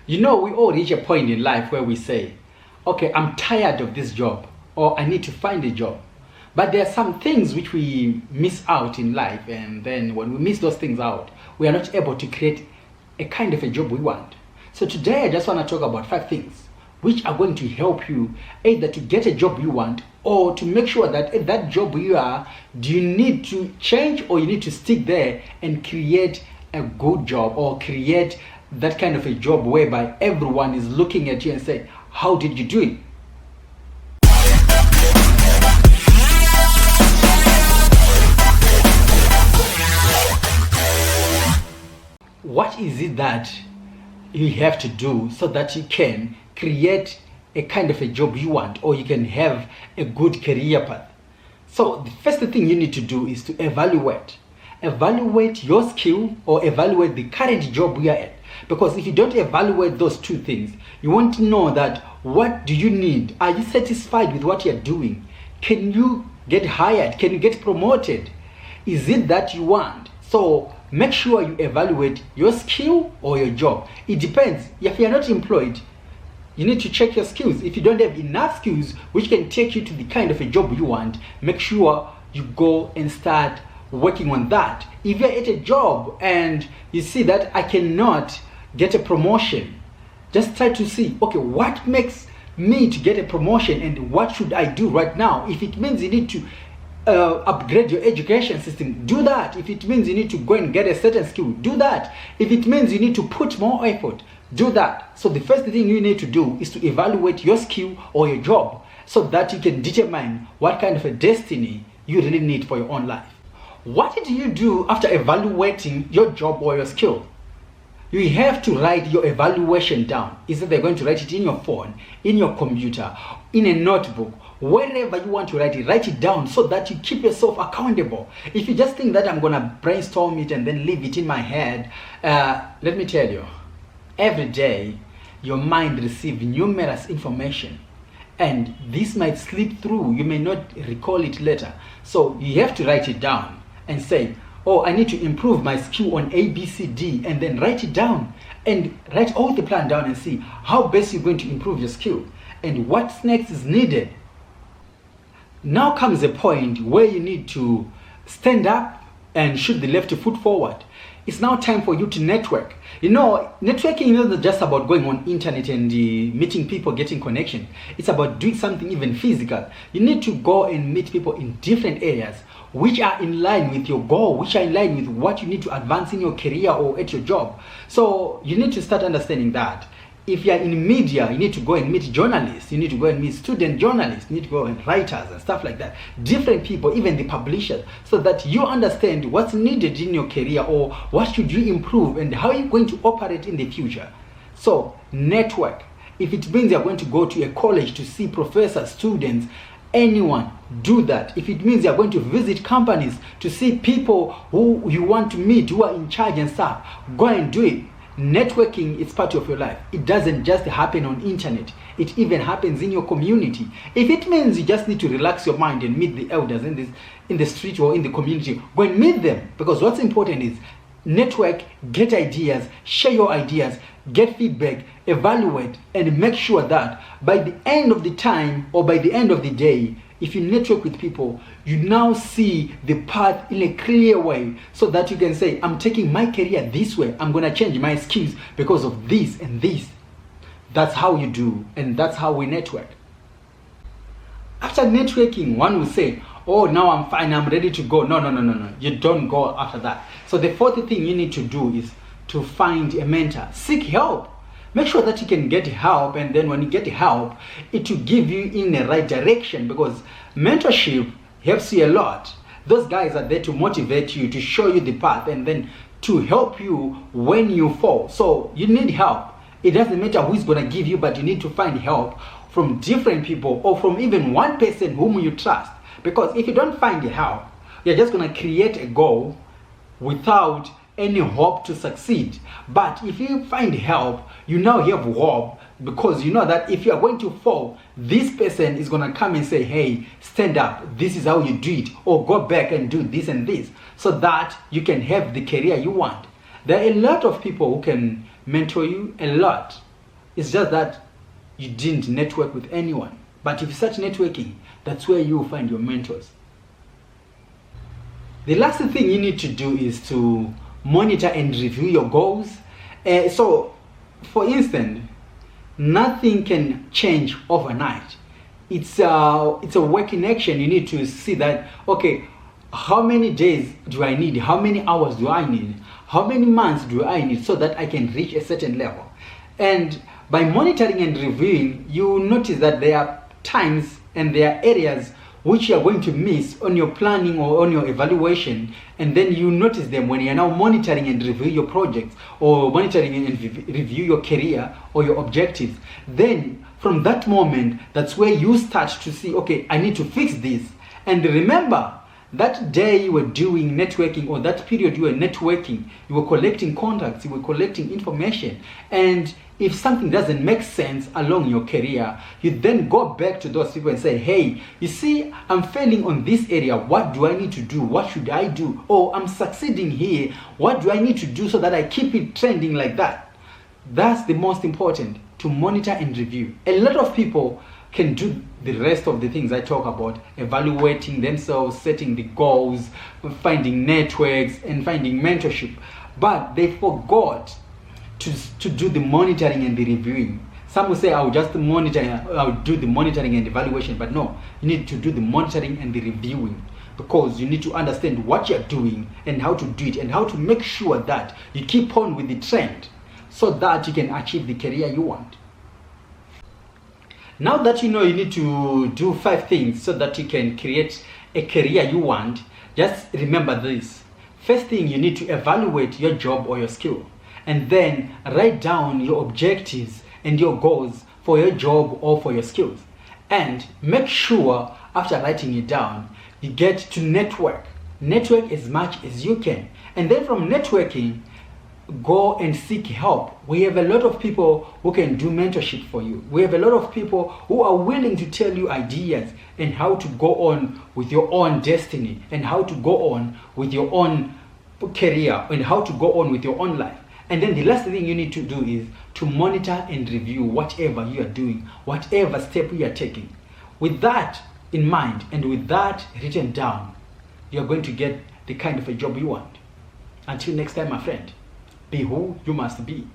You know, we all reach a point in life where we say, okay, I'm tired of this job, or I need to find a job. But there are some things which we miss out in life, and then when we miss those things out, we are not able to create a kind of a job we want. So today I just want to talk about 5 things which are going to help you either to get a job you want, or to make sure that at that job you are, do you need to change or you need to stick there and create a good job, or create that kind of a job whereby everyone is looking at you and say, how did you do it? What is it that you have to do so that you can create a kind of a job you want, or you can have a good career path? So the first thing you need to do is to evaluate your skill, or evaluate the current job you are at. Because if you don't evaluate those 2 things, you want to know that what do you need? Are you satisfied with what you're doing? Can you get hired? Can you get promoted? Is it that you want? So make sure you evaluate your skill or your job. It depends. If you're not employed, you need to check your skills. If you don't have enough skills which can take you to the kind of a job you want, make sure you go and start working on that. If you're at a job and you see that I cannot get a promotion, just try to see, okay, what makes me to get a promotion, and what should I do right now? If it means you need to upgrade your education system, do that. If it means you need to go and get a certain skill, do that. If it means you need to put more effort, do that. So the first thing you need to do is to evaluate your skill or your job, so that you can determine what kind of a destiny you really need for your own life. What do you do after evaluating your job or your skill? You have to write your evaluation down. Is that they're going to write it in your phone, in your computer, in a notebook, wherever you want to write it down, so that you keep yourself accountable. If you just think that I'm going to brainstorm it and then leave it in my head, let me tell you, every day your mind receives numerous information, and this might slip through. You may not recall it later. So you have to write it down and say, oh, I need to improve my skill on A, B, C, D, and then write it down, and write all the plan down and see how best you're going to improve your skill and what next is needed. Now comes a point where you need to stand up and shoot the left foot forward. It's now time for you to network. You know, networking isn't just about going on internet and meeting people, getting connection. It's about doing something even physical. You need to go and meet people in different areas which are in line with your goal, which are in line with what you need to advance in your career or at your job. So you need to start understanding that. If you're in media, you need to go and meet journalists, you need to go and meet student journalists, you need to go and writers and stuff like that. Different people, even the publishers, so that you understand what's needed in your career, or what should you improve and how you're going to operate in the future. So network. If it means you're going to go to a college to see professors, students, anyone, do that. If it means you're going to visit companies to see people who you want to meet, who are in charge and stuff, go and do it. Networking is part of your life. It doesn't just happen on internet. It even happens in your community. If it means you just need to relax your mind and meet the elders in the street or in the community, go and meet them. Because what's important is network, get ideas, share your ideas, get feedback, evaluate, and make sure that by the end of the time, or by the end of the day, if you network with people, you now see the path in a clear way, so that you can say, I'm taking my career this way, I'm going to change my skills because of this and this. That's how you do, and that's how we network. After networking, one will say, oh, now I'm fine, I'm ready to go. No. You don't go after that. So the 4th thing you need to do is to find a mentor. Seek help. Make sure that you can get help, and then when you get help, it will give you in the right direction, because mentorship helps you a lot. Those guys are there to motivate you, to show you the path, and then to help you when you fall. So you need help. It doesn't matter who is going to give you, but you need to find help from different people, or from even one person whom you trust. Because if you don't find help, you're just going to create a goal without any hope to succeed. But if you find help, you now have hope, because you know that if you are going to fall, this person is going to come and say, hey, stand up, this is how you do it, or go back and do this and this, so that you can have the career you want. There are a lot of people who can mentor you, a lot. It's just that you didn't network with anyone. But if you start networking, that's where you will find your mentors. The last thing you need to do is to monitor and review your goals. So, for instance, nothing can change overnight. It's a working action. You need to see that, okay, how many days do I need? How many hours do I need? How many months do I need so that I can reach a certain level? And by monitoring and reviewing, you will notice that there are times and there are areas which you are going to miss on your planning or on your evaluation, and then you notice them when you are now monitoring and review your projects, or monitoring and review your career or your objectives. Then from that moment, that's where you start to see, okay, I need to fix this. And remember, that day you were doing networking, or that period you were networking, you were collecting contacts, you were collecting information, and if something doesn't make sense along your career, you then go back to those people and say, hey, you see, I'm failing on this area. What do I need to do? What should I do? Oh, I'm succeeding here. What do I need to do so that I keep it trending like that? That's the most important, to monitor and review. A lot of people can do the rest of the things I talk about, evaluating themselves, setting the goals, finding networks, and finding mentorship. But they forgot to do the monitoring and the reviewing. Some will say, I'll just monitor, I'll do the monitoring and evaluation. But no, you need to do the monitoring and the reviewing, because you need to understand what you're doing and how to do it, and how to make sure that you keep on with the trend so that you can achieve the career you want. Now that you know you need to do 5 things so that you can create a career you want, just remember this. First thing, you need to evaluate your job or your skill, and then write down your objectives and your goals for your job or for your skills. And make sure after writing it down, you get to network. Network as much as you can. And then from networking, go and seek help. We have a lot of people who can do mentorship for you. We have a lot of people who are willing to tell you ideas and how to go on with your own destiny, and how to go on with your own career, and how to go on with your own life. And then the last thing you need to do is to monitor and review whatever you are doing, whatever step you are taking. With that in mind, and with that written down, you are going to get the kind of a job you want. Until next time, my friend, be who you must be.